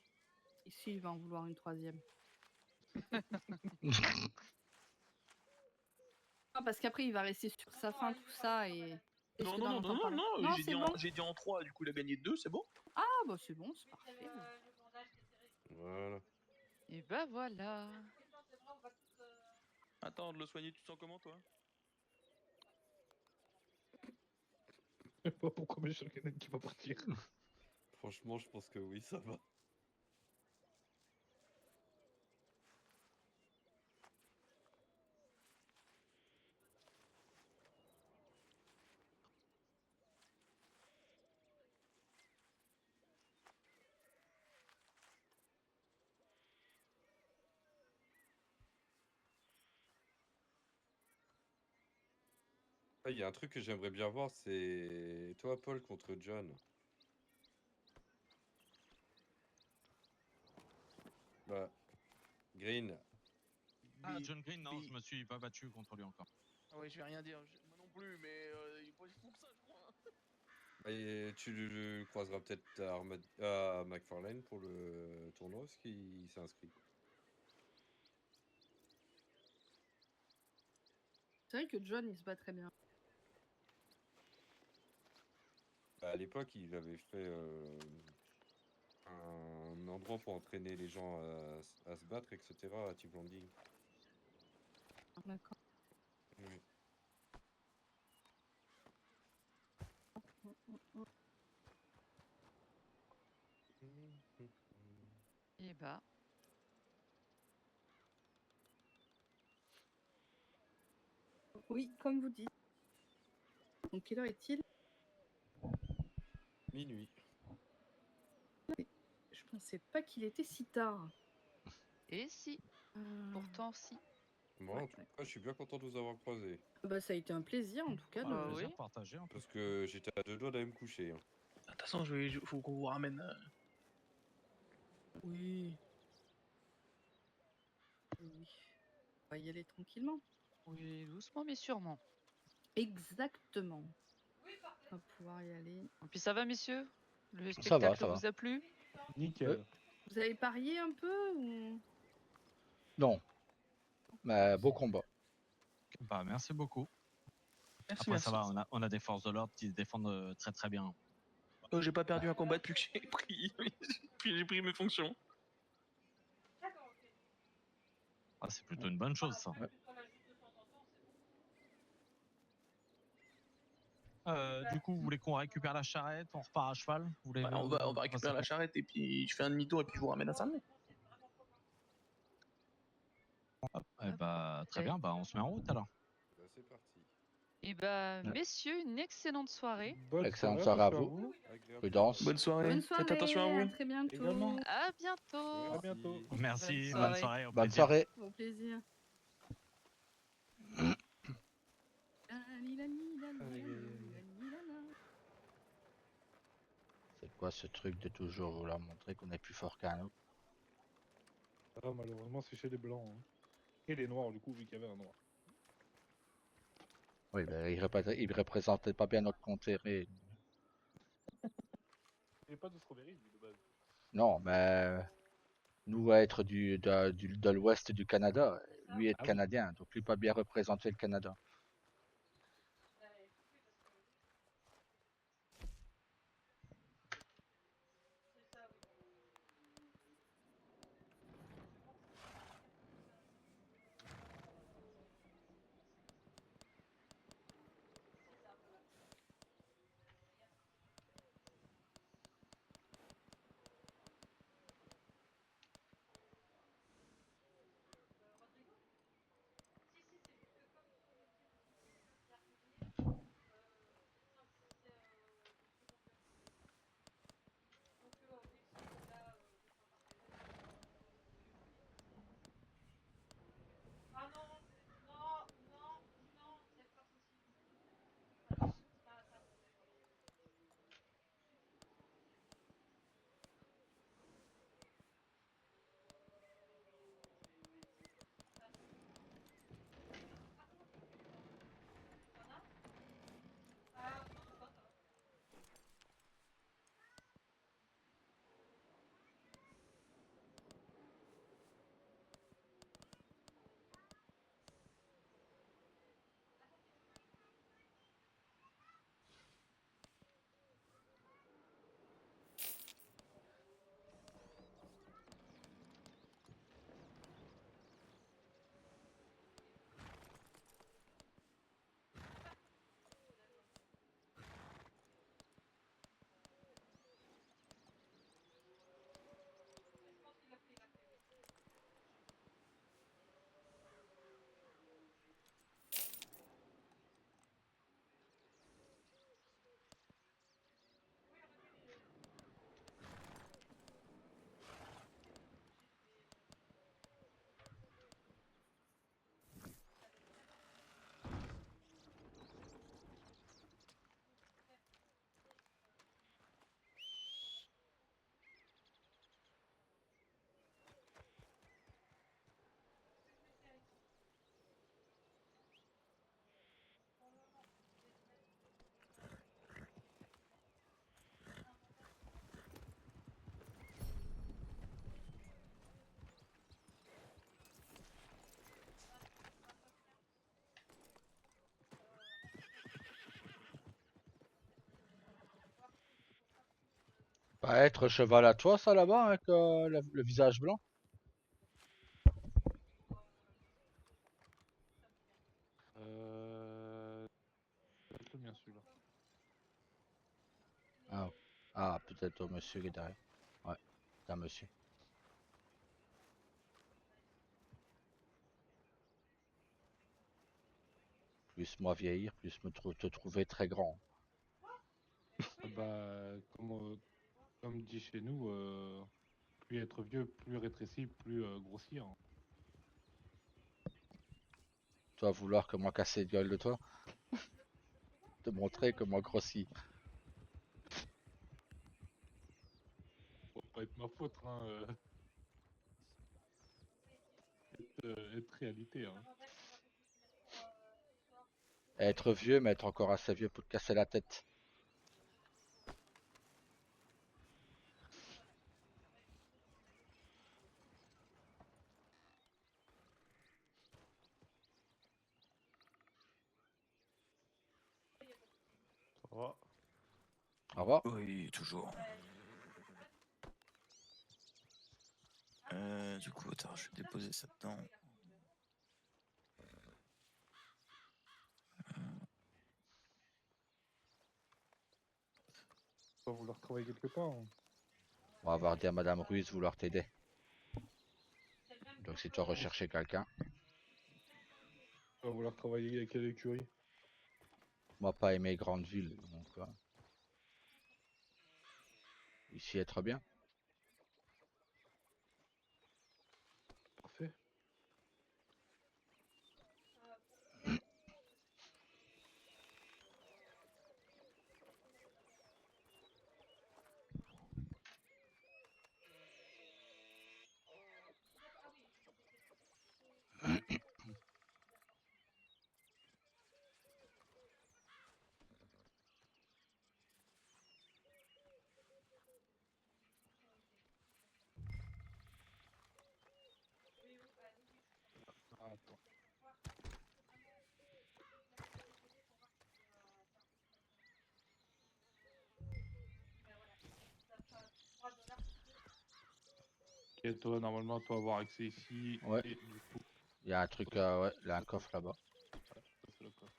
Ici, il va en vouloir une troisième. Ah, parce qu'après, il va rester sur sa fin, tout ça, et... Non, non, non, non, non, non, Non, j'ai c'est dit, bon. j'ai dit en 3, du coup, il a gagné 2, c'est bon. Ah, bah c'est bon, c'est parfait. Voilà. Et bah voilà. Attends, de le soigner, tu te sens comment, toi? Je sais pas pourquoi, mais je suis quelqu'un qui va partir. Franchement, je pense que oui, ça va. Ah, il y a un truc que j'aimerais bien voir, c'est toi, Paul, contre John. Bah, Green. Ah, John Green, non, je me suis pas battu contre lui encore. Ah ouais, je vais rien dire, moi non plus, mais il est pas juste pour ça, je crois. Et tu le croiseras peut-être à McFarlane pour le tournoi, parce qu'il s'est inscrit. C'est vrai que John, il se bat très bien. Bah, à l'époque, il avait fait un endroit pour entraîner les gens à se battre, etc. à Team Landing. D'accord. Oui. Et bah. Oui, comme vous dites. Donc, quelle heure est-il? Minuit. Je pensais pas qu'il était si tard. Et si. Pourtant, si. Moi, en tout cas, je suis bien content de vous avoir croisé. Bah, ça a été un plaisir, en tout cas. Ah de... oui. Partagé, en Parce que j'étais à 2 doigts d'aller me coucher. Hein. De toute façon, faut qu'on vous ramène. Oui. Oui. On va y aller tranquillement. Oui, doucement mais sûrement. Exactement. On va pouvoir y aller. Et puis ça va, messieurs? Le Ça spectacle va. vous a plu? Nickel. Vous avez parié un peu ou... Non. Mais beau combat. Bah, merci beaucoup. Merci, Après, merci. ça va, on a des forces de l'ordre qui se défendent très très bien. J'ai pas perdu un combat depuis que j'ai pris mes fonctions. Ah, c'est plutôt une bonne chose, ça. Du coup, vous voulez qu'on récupère la charrette, on repart à cheval? Vous voulez, Ouais, on va récupérer la charrette et puis je fais un demi-tour et puis je vous ramène à Saint-Denis. Eh bah, très bien, bah, on se met en route alors. Bah, c'est parti. Et bah, Ouais. messieurs, une excellente soirée. Excellente soirée à vous. Prudence. Bonne soirée. Bonne soirée, Faites attention à vous. très bientôt. Également. À bientôt. À bientôt. Merci, Bonne bonne soirée. soirée. Au Bonne plaisir. soirée. Au plaisir. C'est quoi ce truc de toujours vouloir montrer qu'on est plus fort qu'un autre? Ah, malheureusement, c'est chez les blancs. Hein. Et les noirs, du coup, vu qu'il y avait un noir. Oui, ben, il représentait pas bien notre contrée. Il n'y avait pas de strawberry, lui, de base. Non, mais nous être de l'ouest du Canada, lui est Ah oui. canadien, donc lui pas bien représenter le Canada. Pas être cheval à toi, ça là-bas, avec le visage blanc. Ça va être le mien celui-là. Ah, ah peut-être au monsieur qui est derrière. Ouais, c'est un monsieur. Plus moi vieillir, plus te trouver très grand. Ah bah, comme dit chez nous, plus être vieux, plus rétrécir, plus grossir. Hein. Tu vas vouloir que moi casser le gueule de toi. Te montrer que moi grossis. Ça va pas être ma faute, hein. Être réalité. Hein. Être vieux, mais être encore assez vieux pour te casser la tête. Ça va. Au revoir. Oui, toujours. Du coup, attends, je vais déposer ça dedans. On va vouloir travailler quelque part. Hein. On va avoir dit à Madame Ruiz vouloir t'aider. Donc si tu dois rechercher quelqu'un, On va vouloir travailler avec quelle écurie. moi pas aimer grandes villes, donc ici être bien. Parfait. Ah, attends. Ok, toi, normalement, tu vas avoir accès ici. Ouais. Et du coup, Il y a un truc, ouais, il y a un coffre là-bas. ça, c'est le coffre.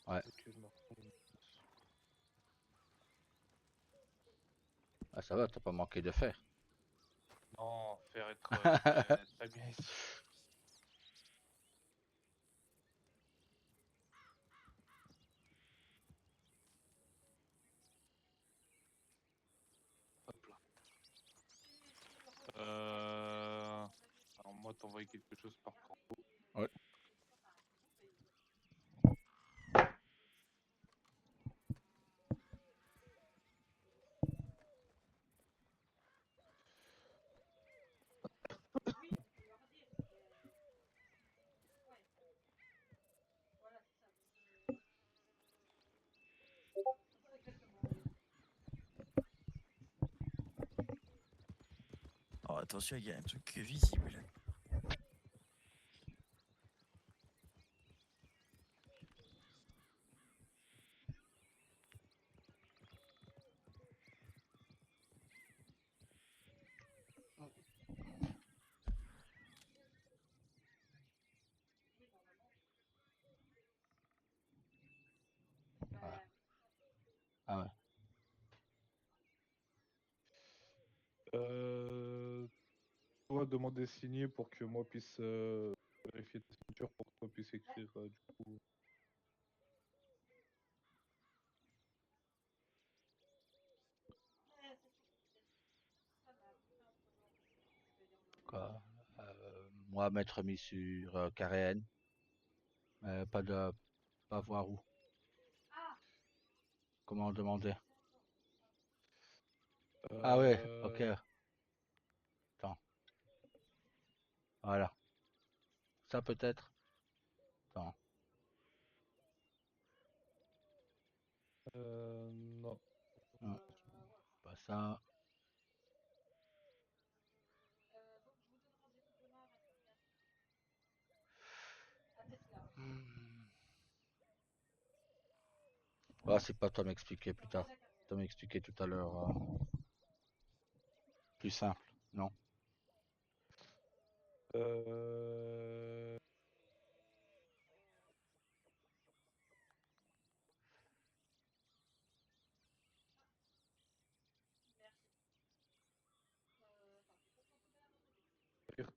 Ouais. Ok, je me retrouve. Ah ça va, t'as pas manqué de fer. Non, faire être très bien ici. Hop là. Alors moi, t'envoies quelque chose par corbeau. Ouais. Alors attention, il y a un truc visible. Ah ouais. Toi, demander signer pour que moi puisse vérifier ta signature pour que toi puisses écrire du coup. Quoi. Moi m'être mis sur Carène. Pas voir où. Comment demander? Ah ouais, ok. Attends. Voilà. Ça peut-être. Attends. Non. Non. Pas ça. Ah, c'est pas toi m'expliquer plus tard. Toi m'expliquer tout à l'heure. Plus simple, non?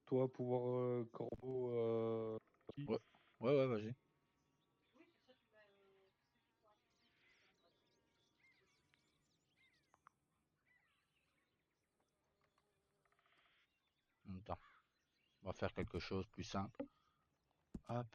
Toi, pouvoir corbeau. Ouais, ouais, vas-y. Attends. On va faire quelque chose de plus simple. Hop.